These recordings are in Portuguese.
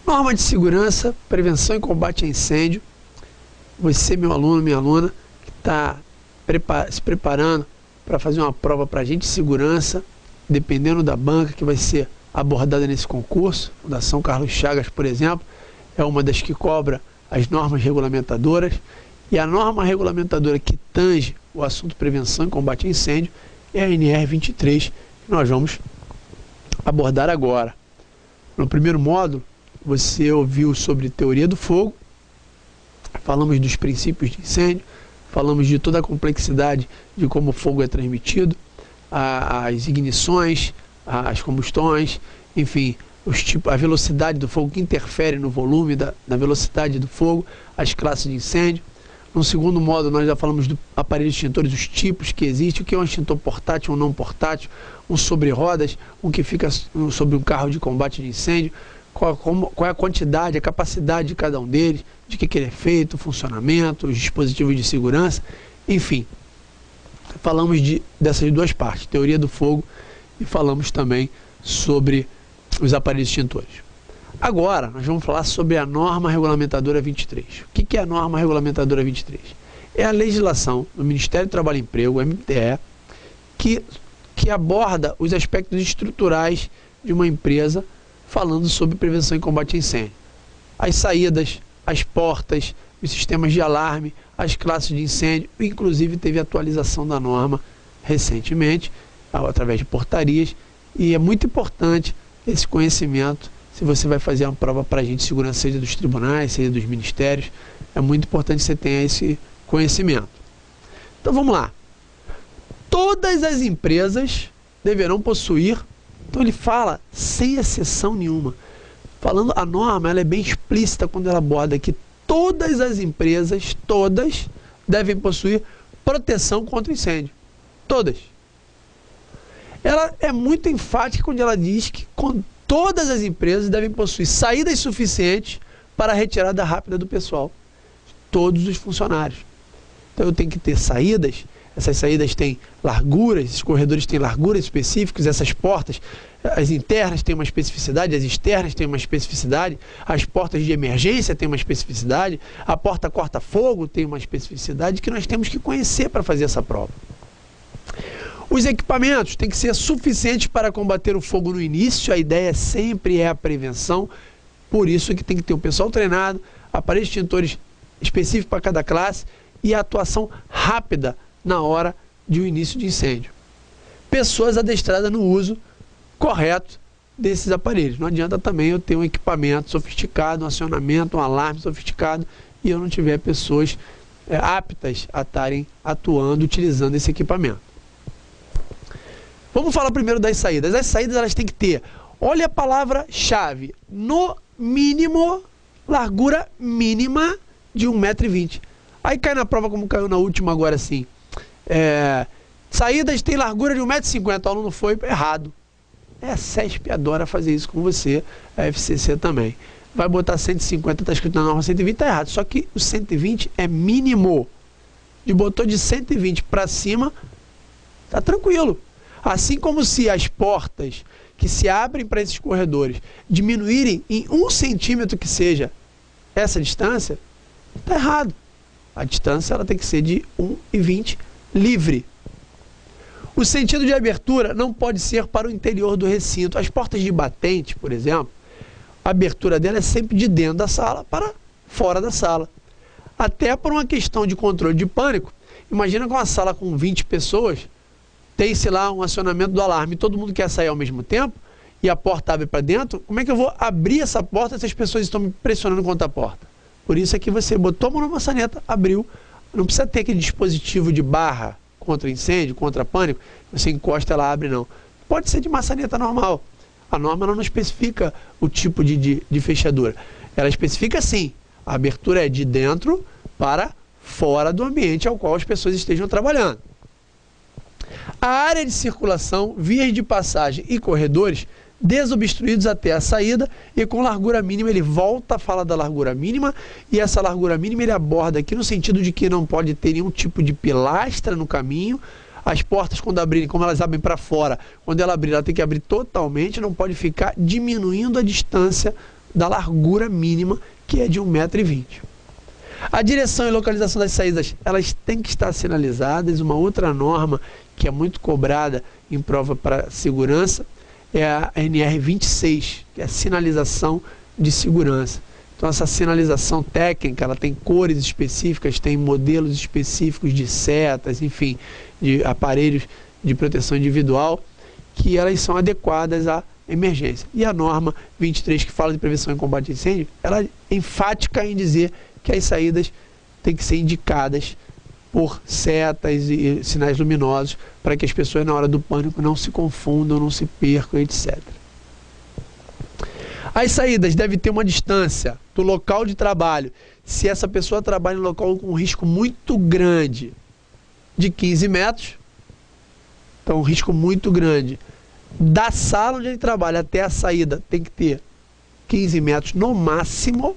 Norma de segurança, prevenção e combate a incêndio. Você, meu aluno, minha aluna, que está se preparando para fazer uma prova para agente de segurança, dependendo da banca que vai ser abordada nesse concurso, Fundação Carlos Chagas, por exemplo, é uma das que cobra as normas regulamentadoras, e a norma regulamentadora que tange o assunto prevenção e combate a incêndio é a NR 23, que nós vamos abordar agora. No primeiro módulo, você ouviu sobre teoria do fogo, falamos dos princípios de incêndio, falamos de toda a complexidade de como o fogo é transmitido, as ignições, as combustões, enfim, a velocidade do fogo que interfere no volume da velocidade do fogo, as classes de incêndio. No segundo módulo, nós já falamos do aparelho extintores, os tipos que existem, o que é um extintor portátil ou não portátil, um sobre rodas, um que fica sobre um carro de combate de incêndio, qual é a quantidade, a capacidade de cada um deles, de que ele é feito, o funcionamento, os dispositivos de segurança, enfim. Falamos dessas duas partes, teoria do fogo, e falamos também sobre os aparelhos extintores. Agora, nós vamos falar sobre a norma regulamentadora 23. O que é a norma regulamentadora 23? É a legislação do Ministério do Trabalho e Emprego, MTE, que aborda os aspectos estruturais de uma empresa, falando sobre prevenção e combate a incêndio. As saídas, as portas, os sistemas de alarme, as classes de incêndio, inclusive teve atualização da norma recentemente, através de portarias, e é muito importante esse conhecimento se você vai fazer uma prova para agente de segurança, seja dos tribunais, seja dos ministérios. É muito importante que você tenha esse conhecimento. Então vamos lá. Todas as empresas deverão possuir, então ele fala sem exceção nenhuma. Falando, a norma ela é bem explícita quando ela aborda que todas as empresas, todas, devem possuir proteção contra incêndio. Todas. Ela é muito enfática quando ela diz que todas as empresas devem possuir saídas suficientes para a retirada rápida do pessoal. Todos os funcionários. Então eu tenho que ter saídas, essas saídas têm larguras, esses corredores têm larguras específicas, essas portas, as internas têm uma especificidade, as externas têm uma especificidade, as portas de emergência têm uma especificidade, a porta corta-fogo tem uma especificidade que nós temos que conhecer para fazer essa prova. Os equipamentos têm que ser suficientes para combater o fogo no início, a ideia sempre é a prevenção, por isso que tem que ter um pessoal treinado, aparelhos extintores específicos para cada classe e a atuação rápida na hora de um início de incêndio. Pessoas adestradas no uso correto desses aparelhos. Não adianta também eu ter um equipamento sofisticado, um acionamento, um alarme sofisticado e eu não tiver pessoas aptas a estarem atuando, utilizando esse equipamento. Vamos falar primeiro das saídas. As saídas elas têm que ter, olha a palavra-chave, no mínimo, largura mínima de 1,20 m. Aí cai na prova como caiu na última agora assim. Saídas têm largura de 1,50 m. O aluno foi errado. A CESP adora fazer isso com você, a FCC também. Vai botar 150, está escrito na norma 120, está errado. Só que o 120 é mínimo. E botou de 120 para cima, está tranquilo. Assim como se as portas que se abrem para esses corredores diminuírem em 1 centímetro que seja essa distância, está errado. A distância ela tem que ser de 1,20 m livre. O sentido de abertura não pode ser para o interior do recinto. As portas de batente, por exemplo, a abertura dela é sempre de dentro da sala para fora da sala. Até por uma questão de controle de pânico. Imagina que uma sala com 20 pessoas tem-se lá um acionamento do alarme, todo mundo quer sair ao mesmo tempo e a porta abre para dentro, como é que eu vou abrir essa porta se as pessoas estão me pressionando contra a porta? Por isso é que você botou a mão na maçaneta, abriu, não precisa ter aquele dispositivo de barra contra incêndio, contra pânico, você encosta, ela abre, não. Pode ser de maçaneta normal. A norma ela não especifica o tipo de fechadura. Ela especifica sim, a abertura é de dentro para fora do ambiente ao qual as pessoas estejam trabalhando. A área de circulação, vias de passagem e corredores desobstruídos até a saída e com largura mínima, ele volta a falar da largura mínima e essa largura mínima ele aborda aqui no sentido de que não pode ter nenhum tipo de pilastra no caminho. As portas quando abrirem, como elas abrem para fora, quando ela abrir, ela tem que abrir totalmente, não pode ficar diminuindo a distância da largura mínima, que é de 1,20 m. A direção e localização das saídas, elas têm que estar sinalizadas. Uma outra norma que é muito cobrada em prova para segurança é a NR 26, que é a sinalização de segurança. Então essa sinalização técnica, ela tem cores específicas, tem modelos específicos de setas, enfim, de aparelhos de proteção individual, que elas são adequadas à emergência. E a norma 23, que fala de prevenção e combate a incêndio, ela é enfática em dizer que as saídas têm que ser indicadas por setas e sinais luminosos, para que as pessoas na hora do pânico não se confundam, não se percam, etc. As saídas devem ter uma distância do local de trabalho, se essa pessoa trabalha em um local com um risco muito grande, de 15 metros, então um risco muito grande, da sala onde ele trabalha até a saída tem que ter 15 metros no máximo,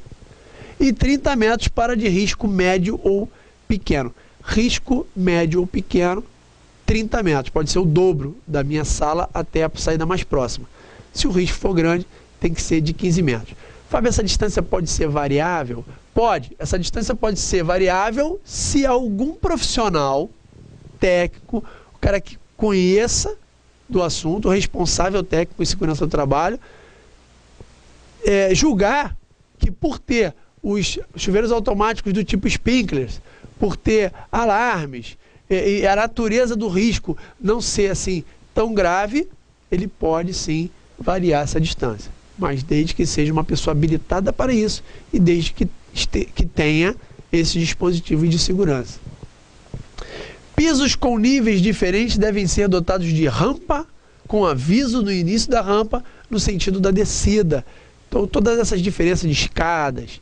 e 30 metros para de risco médio ou pequeno. Risco médio ou pequeno, 30 metros, pode ser o dobro da minha sala até a saída mais próxima. Se o risco for grande, tem que ser de 15 metros. Fábio, essa distância pode ser variável? Pode. Essa distância pode ser variável se algum profissional técnico, o cara que conheça do assunto, o responsável técnico em segurança do trabalho, julgar que por ter os chuveiros automáticos do tipo sprinklers, por ter alarmes e a natureza do risco não ser assim tão grave, ele pode sim variar essa distância, mas desde que seja uma pessoa habilitada para isso e desde que tenha esse dispositivo de segurança. Pisos com níveis diferentes devem ser dotados de rampa, com aviso no início da rampa, no sentido da descida. Então todas essas diferenças de escadas,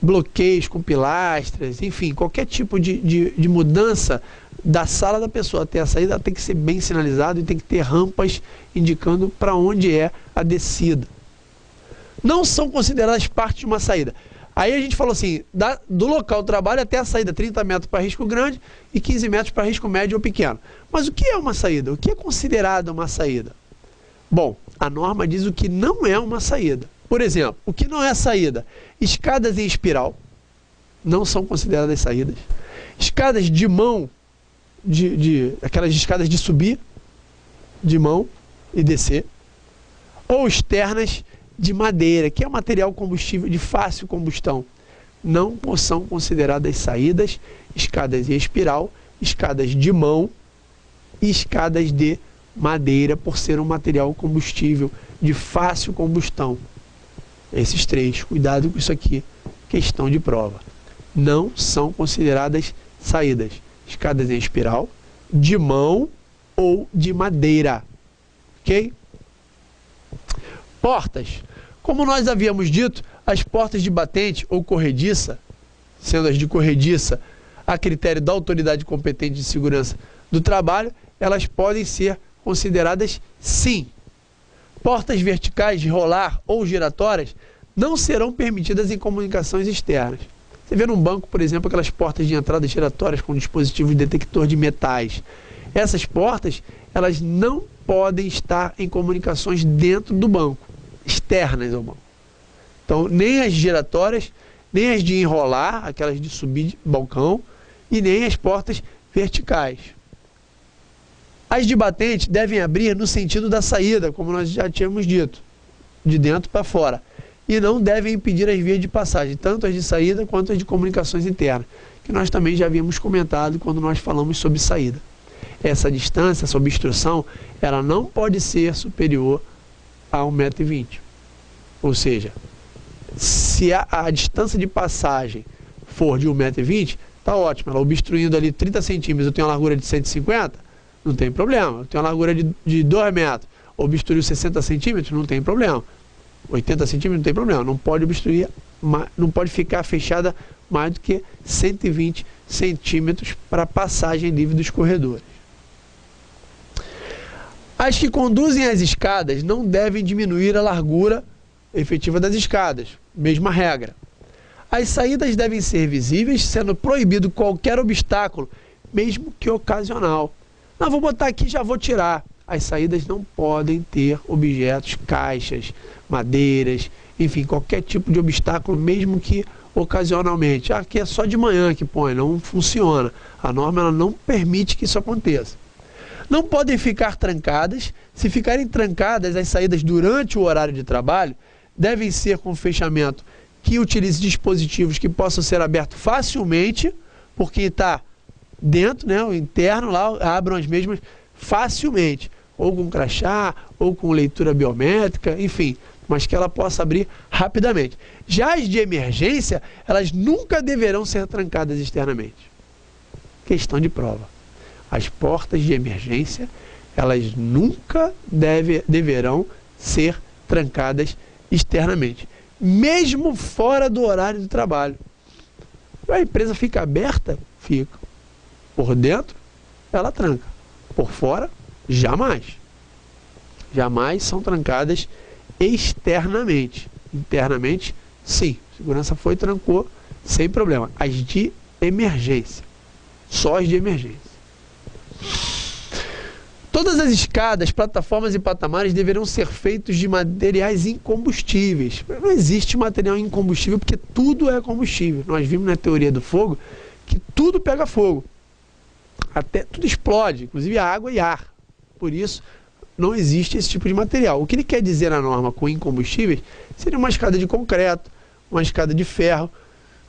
bloqueios com pilastras, enfim, qualquer tipo de mudança da sala da pessoa até a saída tem que ser bem sinalizado e tem que ter rampas indicando para onde é a descida. Não são consideradas parte de uma saída. Aí a gente falou assim, do local do trabalho até a saída, 30 metros para risco grande e 15 metros para risco médio ou pequeno. Mas o que é uma saída? O que é considerado uma saída? Bom, a norma diz o que não é uma saída. Por exemplo, o que não é saída? Escadas em espiral não são consideradas saídas. Escadas de mão, aquelas escadas de subir, de mão e descer. Ou externas de madeira, que é um material combustível de fácil combustão. Não são consideradas saídas. Escadas em espiral, escadas de mão e escadas de madeira, por ser um material combustível de fácil combustão. Esses três, cuidado com isso aqui, questão de prova. Não são consideradas saídas. Escadas em espiral, de mão ou de madeira. Ok? Portas. Como nós havíamos dito, as portas de batente ou corrediça, sendo as de corrediça a critério da autoridade competente de segurança do trabalho, elas podem ser consideradas sim. Portas verticais de rolar ou giratórias não serão permitidas em comunicações externas. Você vê num banco, por exemplo, aquelas portas de entrada giratórias com dispositivo de detector de metais. Essas portas, elas não podem estar em comunicações dentro do banco, externas ao banco. Então, nem as giratórias, nem as de enrolar, aquelas de subir de balcão, e nem as portas verticais. As de batente devem abrir no sentido da saída, como nós já tínhamos dito, de dentro para fora. E não devem impedir as vias de passagem, tanto as de saída quanto as de comunicações internas, que nós também já havíamos comentado quando nós falamos sobre saída. Essa distância, essa obstrução, ela não pode ser superior a 1,20 m. Ou seja, se a distância de passagem for de 1,20 m, está ótimo. Ela obstruindo ali 30 centímetros, eu tenho uma largura de 150, não tem problema. Eu tenho uma largura de 2 metros, obstruiu 60 centímetros, não tem problema. 80 centímetros, não tem problema. Não pode obstruir, não pode ficar fechada mais do que 120 centímetros para passagem livre dos corredores. As que conduzem às escadas não devem diminuir a largura efetiva das escadas, mesma regra. As saídas devem ser visíveis, sendo proibido qualquer obstáculo, mesmo que ocasional. Não, vou botar aqui e já vou tirar. As saídas não podem ter objetos, caixas, madeiras, enfim, qualquer tipo de obstáculo, mesmo que ocasionalmente. Aqui é só de manhã que põe, não funciona. A norma ela não permite que isso aconteça. Não podem ficar trancadas. Se ficarem trancadas, as saídas durante o horário de trabalho devem ser com fechamento que utilize dispositivos que possam ser abertos facilmente, porque está dentro, né, o interno lá, abram as mesmas facilmente, ou com crachá, ou com leitura biométrica, enfim, mas que ela possa abrir rapidamente. Já as de emergência, elas nunca deverão ser trancadas externamente. Questão de prova. As portas de emergência, elas nunca deverão ser trancadas externamente, mesmo fora do horário de trabalho. A empresa fica aberta? Fica. Por dentro, ela tranca. Por fora, jamais. Jamais são trancadas externamente. Internamente, sim. Segurança foi, trancou, sem problema. As de emergência. Só as de emergência. Todas as escadas, plataformas e patamares deverão ser feitos de materiais incombustíveis. Não existe material incombustível porque tudo é combustível. Nós vimos na teoria do fogo que tudo pega fogo. Até tudo explode, inclusive água e ar. Por isso, não existe esse tipo de material. O que ele quer dizer na norma com incombustíveis seria uma escada de concreto, uma escada de ferro,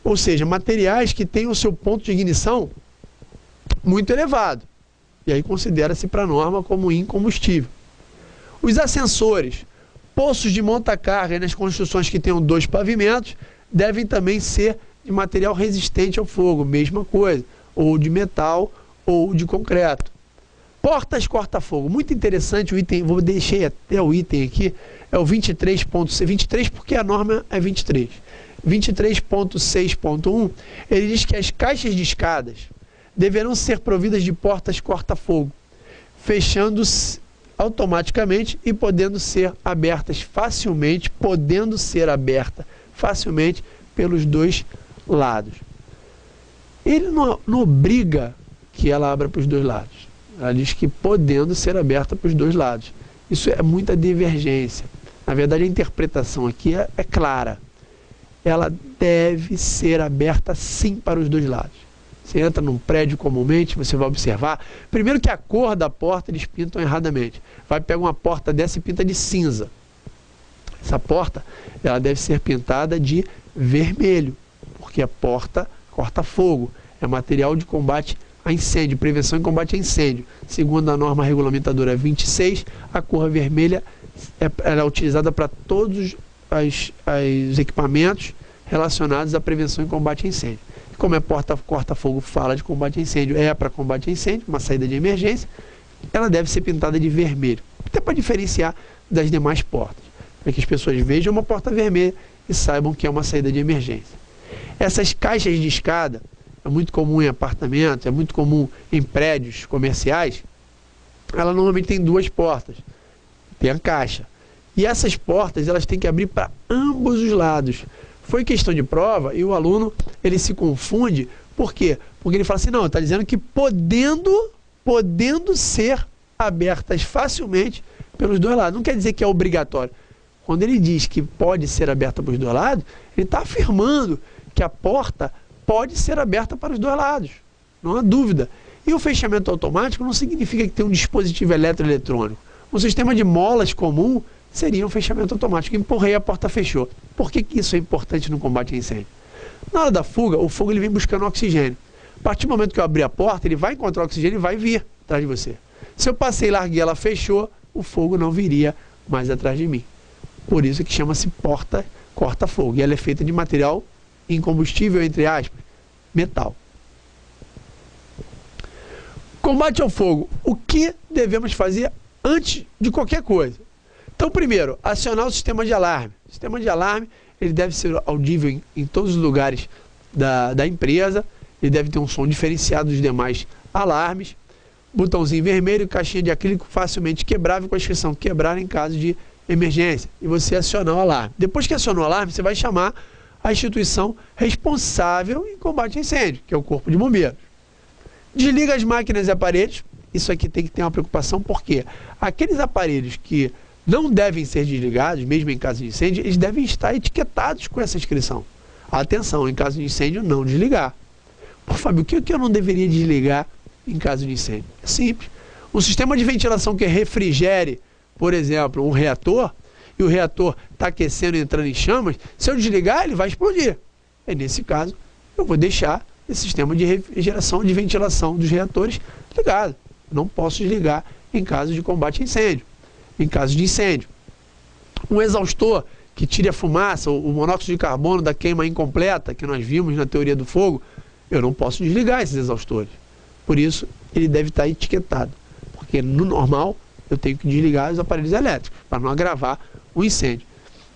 ou seja, materiais que têm o seu ponto de ignição muito elevado. E aí considera-se para a norma como incombustível. Os ascensores, poços de monta-carga nas construções que tenham 2 pavimentos, devem também ser de material resistente ao fogo, mesma coisa, ou de metal ou de concreto. Portas corta-fogo, muito interessante o item, vou deixar até o item aqui, é o 23 porque a norma é 23. 23.6.1, ele diz que as caixas de escadas deverão ser providas de portas corta-fogo, fechando-se automaticamente e podendo ser abertas facilmente, pelos 2 lados. Ele não obriga que ela abra para os 2 lados. Ela diz que podendo ser aberta para os 2 lados. Isso é muita divergência. Na verdade, a interpretação aqui é clara. Ela deve ser aberta sim para os 2 lados. Você entra num prédio comumente, você vai observar, primeiro que a cor da porta eles pintam erradamente. Vai pegar uma porta dessa e pinta de cinza. Essa porta, ela deve ser pintada de vermelho, porque a porta corta fogo. É material de combate a incêndio, prevenção e combate a incêndio. Segundo a norma regulamentadora 26, a cor vermelha é utilizada para todos os equipamentos relacionados à prevenção e combate a incêndio. Como é porta corta-fogo, fala de combate a incêndio, é para combate a incêndio, uma saída de emergência, ela deve ser pintada de vermelho, até para diferenciar das demais portas, para que as pessoas vejam uma porta vermelha e saibam que é uma saída de emergência. Essas caixas de escada, é muito comum em apartamentos, é muito comum em prédios comerciais, ela normalmente tem 2 portas, tem a caixa, e essas portas elas têm que abrir para ambos os lados. Foi questão de prova e o aluno ele se confunde. Por quê? Porque ele fala assim, não, está dizendo que podendo ser abertas facilmente pelos 2 lados. Não quer dizer que é obrigatório. Quando ele diz que pode ser aberta pelos 2 lados, ele está afirmando que a porta pode ser aberta para os 2 lados. Não há dúvida. E o fechamento automático não significa que tem um dispositivo eletroeletrônico. Um sistema de molas comum seria um fechamento automático. Empurrei, a porta fechou. Por que isso é importante no combate a incêndio? Na hora da fuga, o fogo ele vem buscando oxigênio. A partir do momento que eu abrir a porta, ele vai encontrar oxigênio e vai vir atrás de você. Se eu passei, larguei, ela fechou, o fogo não viria mais atrás de mim. Por isso que chama-se porta corta-fogo. E ela é feita de material incombustível, entre aspas, metal. Combate ao fogo. O que devemos fazer antes de qualquer coisa? Então, primeiro, acionar o sistema de alarme. O sistema de alarme ele deve ser audível em todos os lugares da empresa. Ele deve ter um som diferenciado dos demais alarmes. Botãozinho vermelho, caixinha de acrílico facilmente quebrável com a inscrição quebrar em caso de emergência. E você acionar o alarme. Depois que acionou o alarme, você vai chamar a instituição responsável em combate a incêndio, que é o Corpo de Bombeiros. Desliga as máquinas e aparelhos. Isso aqui tem que ter uma preocupação, porque aqueles aparelhos que não devem ser desligados, mesmo em caso de incêndio, eles devem estar etiquetados com essa inscrição. Atenção, em caso de incêndio, não desligar. Pô, Fábio, o que eu não deveria desligar em caso de incêndio? É simples. Um sistema de ventilação que refrigere, por exemplo, um reator, e o reator está aquecendo e entrando em chamas, se eu desligar, ele vai explodir. E nesse caso, eu vou deixar esse sistema de refrigeração, de ventilação dos reatores ligado. Não posso desligar em caso de combate a incêndio. Em caso de incêndio, um exaustor que tire a fumaça, o monóxido de carbono da queima incompleta, que nós vimos na teoria do fogo, eu não posso desligar esses exaustores. Por isso, ele deve estar etiquetado. Porque no normal, eu tenho que desligar os aparelhos elétricos, para não agravar o incêndio.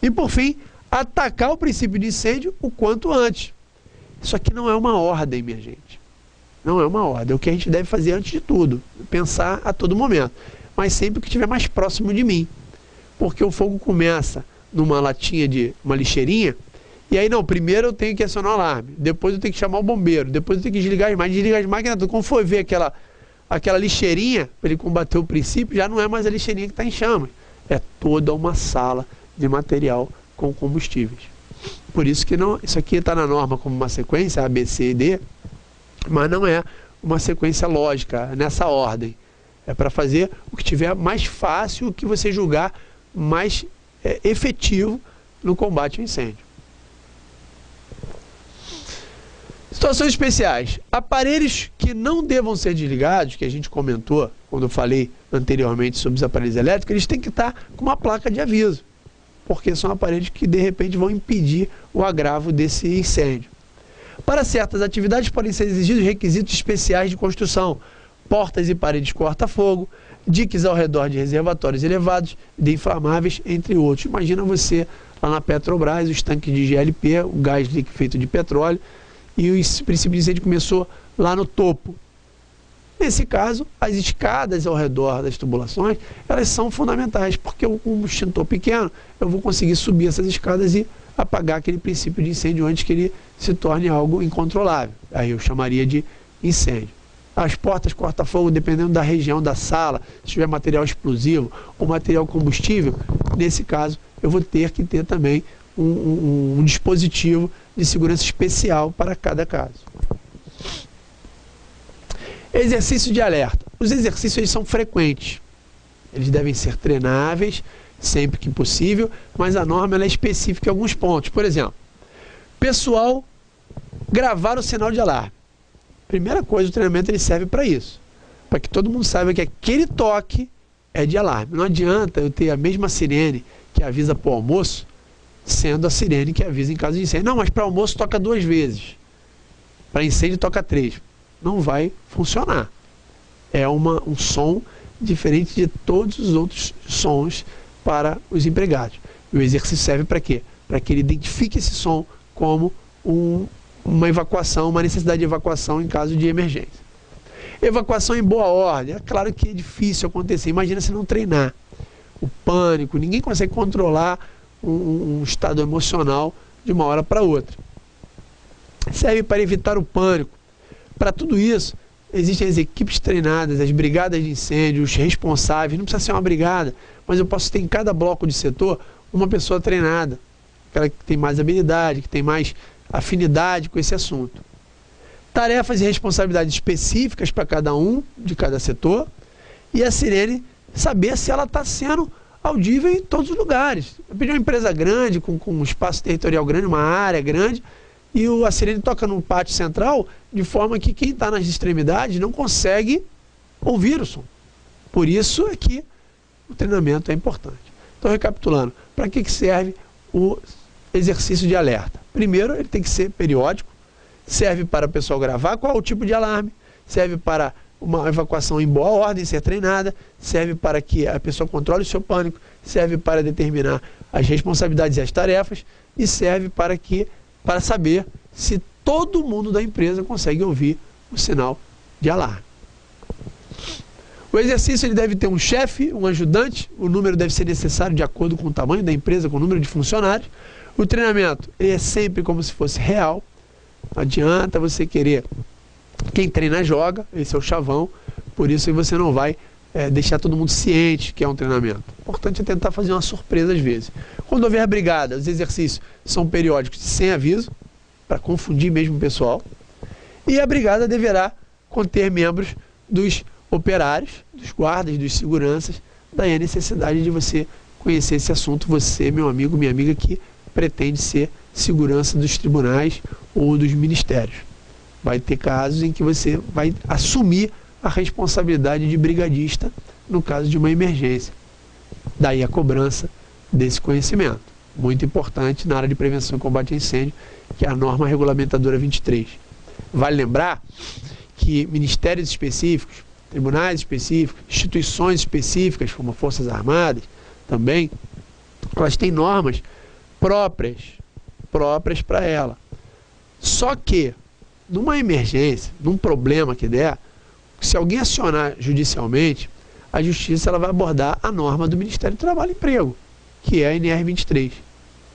E por fim, atacar o princípio de incêndio o quanto antes. Isso aqui não é uma ordem, minha gente. Não é uma ordem. É o que a gente deve fazer antes de tudo. Pensar a todo momento. Mas sempre que estiver mais próximo de mim. Porque o fogo começa numa latinha de uma lixeirinha, e aí não, primeiro eu tenho que acionar o alarme, depois eu tenho que chamar o bombeiro, depois eu tenho que desligar as máquinas, quando for ver aquela lixeirinha, para ele combater o princípio, já não é mais a lixeirinha que está em chamas. É toda uma sala de material com combustíveis. Por isso que não, isso aqui está na norma como uma sequência, A, B, C e D, mas não é uma sequência lógica, nessa ordem. É para fazer o que tiver mais fácil, o que você julgar mais efetivo no combate ao incêndio. Situações especiais. Aparelhos que não devam ser desligados, que a gente comentou quando eu falei anteriormente sobre os aparelhos elétricos, eles têm que estar com uma placa de aviso, porque são aparelhos que de repente vão impedir o agravo desse incêndio. Para certas atividades podem ser exigidos requisitos especiais de construção, portas e paredes corta-fogo, diques ao redor de reservatórios elevados, de inflamáveis, entre outros. Imagina você lá na Petrobras, os tanques de GLP, o gás líquido feito de petróleo, e o princípio de incêndio começou lá no topo. Nesse caso, as escadas ao redor das tubulações, elas são fundamentais, porque com um extintor pequeno, eu vou conseguir subir essas escadas e apagar aquele princípio de incêndio antes que ele se torne algo incontrolável. Aí eu chamaria de incêndio. As portas corta-fogo, dependendo da região da sala, se tiver material explosivo ou material combustível, nesse caso eu vou ter que ter também um dispositivo de segurança especial para cada caso. Exercício de alerta. Os exercícios eles são frequentes. Eles devem ser treináveis sempre que possível, mas a norma ela é específica em alguns pontos. Por exemplo, pessoal gravar o sinal de alarme. Primeira coisa, o treinamento ele serve para isso. Para que todo mundo saiba que aquele toque é de alarme. Não adianta eu ter a mesma sirene que avisa para o almoço, sendo a sirene que avisa em caso de incêndio. Não, mas para almoço toca 2 vezes. Para incêndio toca 3. Não vai funcionar. É um som diferente de todos os outros sons para os empregados. E o exercício serve para quê? Para que ele identifique esse som como uma evacuação, uma necessidade de evacuação em caso de emergência. Evacuação em boa ordem. É claro que é difícil acontecer. Imagina se não treinar. O pânico, ninguém consegue controlar um estado emocional de uma hora para outra. Serve para evitar o pânico. Para tudo isso, existem as equipes treinadas, as brigadas de incêndio, os responsáveis. Não precisa ser uma brigada, mas eu posso ter em cada bloco de setor uma pessoa treinada, aquela que tem mais habilidade, que tem mais afinidade com esse assunto. Tarefas e responsabilidades específicas para cada um de cada setor, e a sirene saber se ela está sendo audível em todos os lugares. Eu pedi uma empresa grande, com um espaço territorial grande, uma área grande, e a sirene toca no pátio central, de forma que quem está nas extremidades não consegue ouvir o som. Por isso é que o treinamento é importante. Então, recapitulando, para que serve o exercício de alerta? Primeiro, ele tem que ser periódico, serve para o pessoal gravar qual é o tipo de alarme, serve para uma evacuação em boa ordem, ser treinada, serve para que a pessoa controle o seu pânico, serve para determinar as responsabilidades e as tarefas, e serve para saber se todo mundo da empresa consegue ouvir o sinal de alarme. O exercício ele deve ter um chefe, um ajudante, o número deve ser necessário de acordo com o tamanho da empresa, com o número de funcionários. O treinamento ele é sempre como se fosse real. Não adianta você querer, quem treina joga, esse é o chavão, por isso você não vai deixar todo mundo ciente que é um treinamento. O importante é tentar fazer uma surpresa às vezes. Quando houver brigada, os exercícios são periódicos sem aviso, para confundir mesmo o pessoal. E a brigada deverá conter membros dos operários, dos guardas, dos seguranças. Daí a necessidade de você conhecer esse assunto, você, meu amigo, minha amiga, que pretende ser segurança dos tribunais ou dos ministérios. Vai ter casos em que você vai assumir a responsabilidade de brigadista no caso de uma emergência. Daí a cobrança desse conhecimento. Muito importante na área de prevenção e combate a incêndio, que é a norma regulamentadora 23. Vale lembrar que ministérios específicos, tribunais específicos, instituições específicas, como Forças Armadas, também, elas têm normas próprias para ela. Só que, numa emergência, num problema que der, se alguém acionar judicialmente, a justiça ela vai abordar a norma do Ministério do Trabalho e Emprego, que é a NR 23.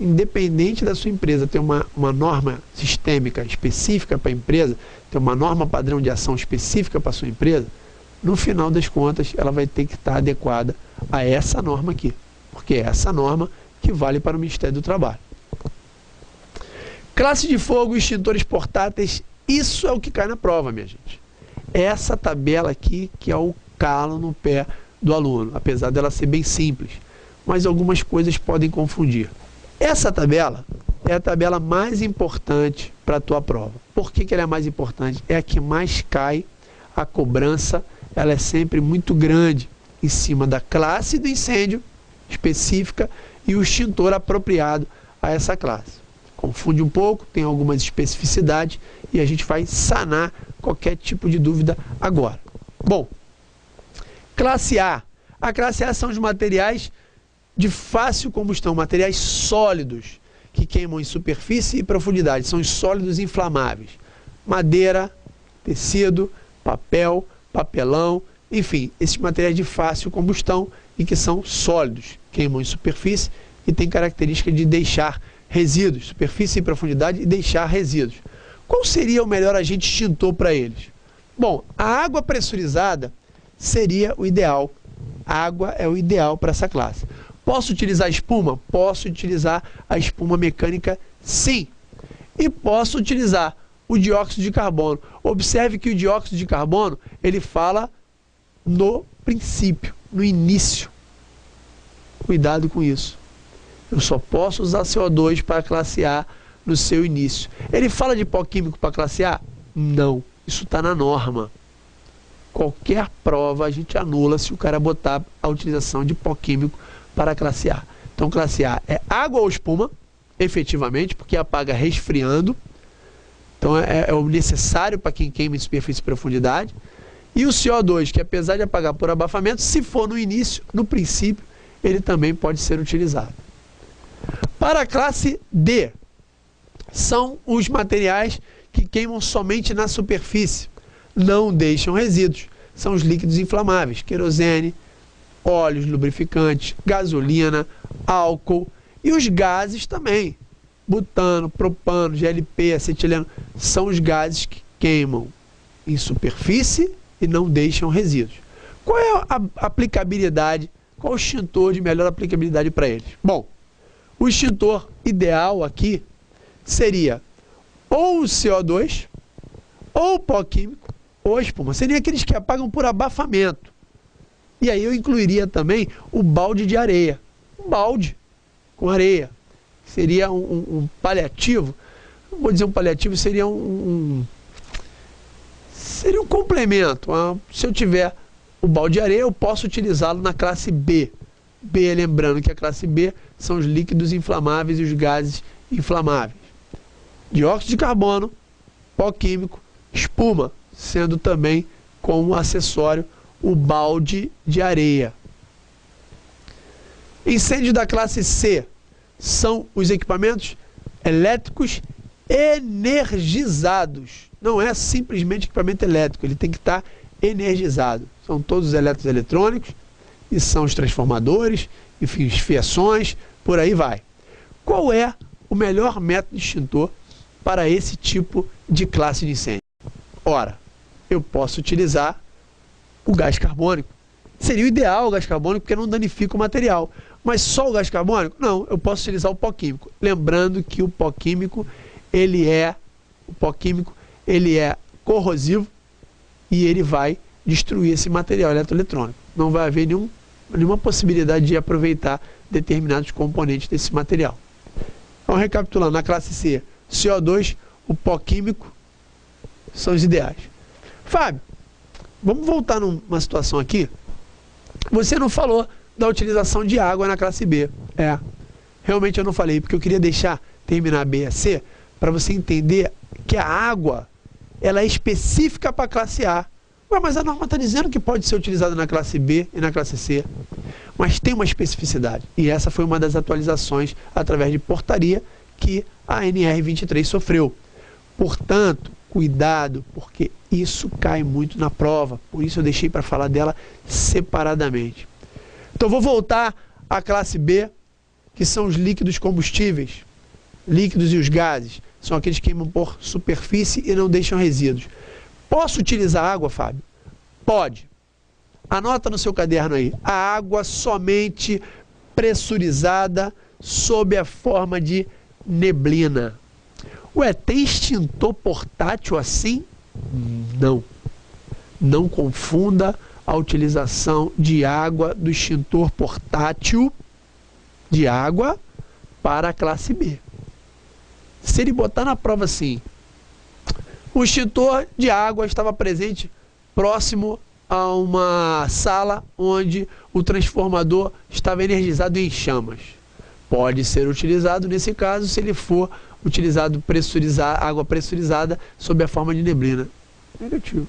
Independente da sua empresa ter uma norma sistêmica específica para a empresa, ter uma norma padrão de ação específica para a sua empresa, no final das contas ela vai ter que estar adequada a essa norma aqui, porque é essa norma que vale para o Ministério do Trabalho. Classe de fogo, extintores portáteis, isso é o que cai na prova, minha gente. Essa tabela aqui que é o calo no pé do aluno, apesar dela ser bem simples, mas algumas coisas podem confundir. Essa tabela é a tabela mais importante para a tua prova. Por que ela é mais importante? É a que mais cai, a cobrança, ela é sempre muito grande em cima da classe do incêndio específica e o extintor apropriado a essa classe. Confunde um pouco, tem algumas especificidades e a gente vai sanar qualquer tipo de dúvida agora. Bom, classe A. A classe A são os materiais de fácil combustão, materiais sólidos que queimam em superfície e profundidade. São os sólidos inflamáveis. Madeira, tecido, papel, papelão, enfim, esses materiais de fácil combustão e que são sólidos, queimam em superfície e têm característica de deixar resíduos, superfície e profundidade e deixar resíduos. Qual seria o melhor agente extintor para eles? Bom, a água pressurizada seria o ideal. A água é o ideal para essa classe. Posso utilizar espuma? Posso utilizar a espuma mecânica, sim. E posso utilizar o dióxido de carbono. Observe que o dióxido de carbono, ele fala no princípio, no início. Cuidado com isso. Eu só posso usar CO2 para a classe A no seu início. Ele fala de pó químico para a classe A? Não. Isso está na norma. Qualquer prova a gente anula se o cara botar a utilização de pó químico para a classe A. Então, classe A é água ou espuma, efetivamente, porque apaga resfriando. Então, é o necessário para quem queima em superfície e profundidade. E o CO2, que apesar de apagar por abafamento, se for no início, no princípio, ele também pode ser utilizado. Para a classe D, são os materiais que queimam somente na superfície, não deixam resíduos. São os líquidos inflamáveis, querosene, óleos lubrificantes, gasolina, álcool e os gases também. Butano, propano, GLP, acetileno, são os gases que queimam em superfície e não deixam resíduos. Qual é a aplicabilidade, qual o extintor de melhor aplicabilidade para eles? Bom, o extintor ideal aqui seria ou o CO2, ou o pó químico, ou a espuma. Seriam aqueles que apagam por abafamento. E aí eu incluiria também o balde de areia. Um balde com areia. Seria um paliativo. Não vou dizer um paliativo, seria seria um complemento. Se eu tiver o balde de areia, eu posso utilizá-lo na classe B. B, lembrando que a classe B são os líquidos inflamáveis e os gases inflamáveis. Dióxido de carbono, pó químico, espuma, sendo também como acessório o balde de areia. Incêndio da classe C são os equipamentos elétricos energizados. Não é simplesmente equipamento elétrico, ele tem que estar energizado. São todos os elétricos eletrônicos e são os transformadores, enfim, as fiações, por aí vai. Qual é o melhor método extintor para esse tipo de classe de incêndio? Ora, eu posso utilizar o gás carbônico, Seria o ideal o gás carbônico porque não danifica o material. Mas só o gás carbônico? Não, eu posso utilizar o pó químico. Lembrando que o pó químico, ele é corrosivo e ele vai destruir esse material eletroeletrônico. Não vai haver nenhuma possibilidade de aproveitar determinados componentes desse material. Então, recapitulando, na classe C, CO2, o pó químico são os ideais. Fábio, vamos voltar numa situação aqui. Você não falou da utilização de água na classe B. Realmente eu não falei, porque eu queria terminar a B e a C, para você entender que a água, ela é específica para a classe A. Ué, mas a norma está dizendo que pode ser utilizada na classe B e na classe C. Mas tem uma especificidade. E essa foi uma das atualizações através de portaria que a NR23 sofreu. Portanto, cuidado, porque isso cai muito na prova. Por isso eu deixei para falar dela separadamente. Então vou voltar à classe B, que são os líquidos combustíveis. Líquidos e os gases. São aqueles que queimam por superfície e não deixam resíduos. Posso utilizar água, Fábio? Pode. Anota no seu caderno aí. A água somente pressurizada sob a forma de neblina. Ué, tem extintor portátil assim? Não. Não confunda a utilização de água do extintor portátil de água para a classe B. Se ele botar na prova assim, o extintor de água estava presente próximo a uma sala onde o transformador estava energizado em chamas. Pode ser utilizado nesse caso se ele for utilizado água pressurizada sob a forma de neblina. Negativo.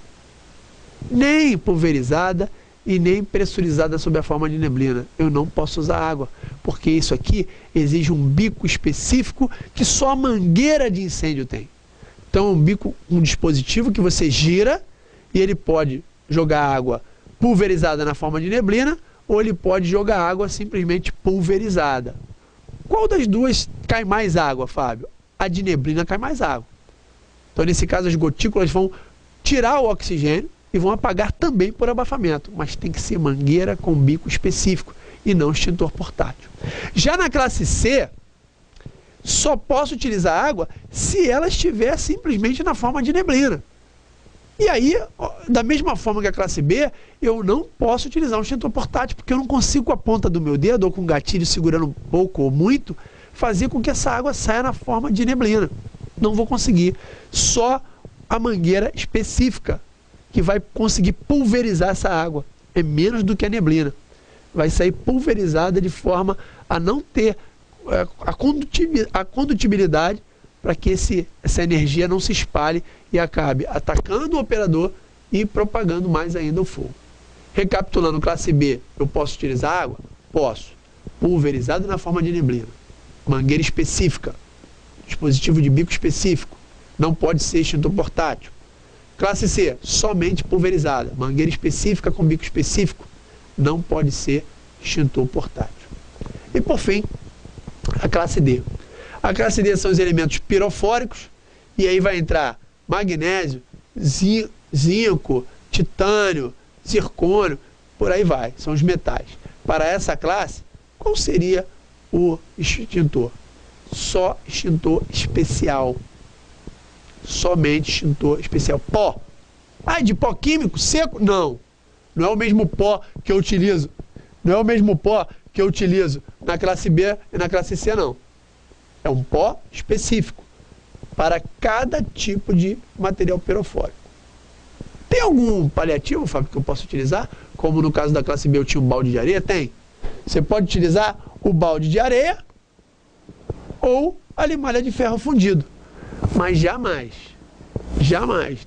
Nem pulverizada e nem pressurizada sob a forma de neblina. Eu não posso usar água, porque isso aqui exige um bico específico que só a mangueira de incêndio tem. Então, um dispositivo que você gira e ele pode jogar água pulverizada na forma de neblina ou ele pode jogar água simplesmente pulverizada. Qual das duas cai mais água, Fábio? A de neblina cai mais água. Então, nesse caso, as gotículas vão tirar o oxigênio e vão apagar também por abafamento, mas tem que ser mangueira com bico específico e não extintor portátil. Já na classe C, só posso utilizar água se ela estiver simplesmente na forma de neblina. E aí, da mesma forma que a classe B, eu não posso utilizar um extintor portátil, porque eu não consigo com a ponta do meu dedo ou com o gatilho segurando um pouco ou muito, fazer com que essa água saia na forma de neblina. Não vou conseguir. Só a mangueira específica que vai conseguir pulverizar essa água. É menos do que a neblina. Vai sair pulverizada de forma a não ter a condutibilidade para que essa energia não se espalhe e acabe atacando o operador e propagando mais ainda o fogo. Recapitulando, classe B, eu posso utilizar água? Posso. Pulverizada na forma de neblina. Mangueira específica. Dispositivo de bico específico. Não pode ser extintor portátil. Classe C, somente pulverizada. Mangueira específica com bico específico. Não pode ser extintor portátil. E por fim, a classe D. A classe D são os elementos pirofóricos, e aí vai entrar magnésio, zinco, titânio, zircônio, por aí vai, são os metais. Para essa classe, qual seria o extintor? Só extintor especial. Somente extintor especial. Pó. Ah, de pó químico? Seco? Não. Não é o mesmo pó que eu utilizo. Não é o mesmo pó que eu utilizo na classe B e na classe C, não. É um pó específico para cada tipo de material pirofórico. Tem algum paliativo, Fábio, que eu possa utilizar? Como no caso da classe B eu tinha um balde de areia? Tem. Você pode utilizar o balde de areia ou a limalha de ferro fundido. Mas jamais,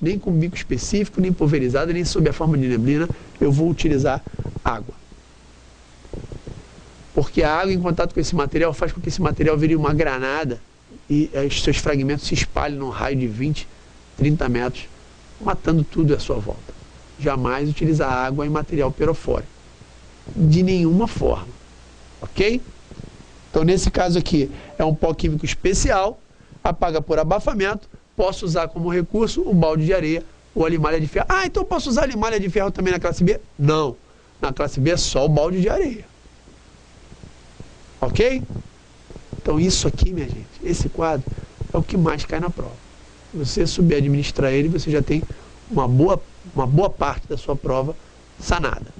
nem com bico específico, nem pulverizado, nem sob a forma de neblina, eu vou utilizar água. Porque a água em contato com esse material faz com que esse material vire uma granada e os seus fragmentos se espalhem num raio de 20, 30 metros, matando tudo à sua volta. Jamais utilizar água em material pirofórico. De nenhuma forma. Ok? Então, nesse caso aqui, é um pó químico especial, apaga por abafamento, posso usar como recurso o balde de areia ou a limalha de ferro. Ah, então eu posso usar a limalha de ferro também na classe B? Não. Na classe B é só o balde de areia. Ok? Então isso aqui, minha gente, esse quadro é o que mais cai na prova. Se você souber administrar ele, você já tem uma boa parte da sua prova sanada.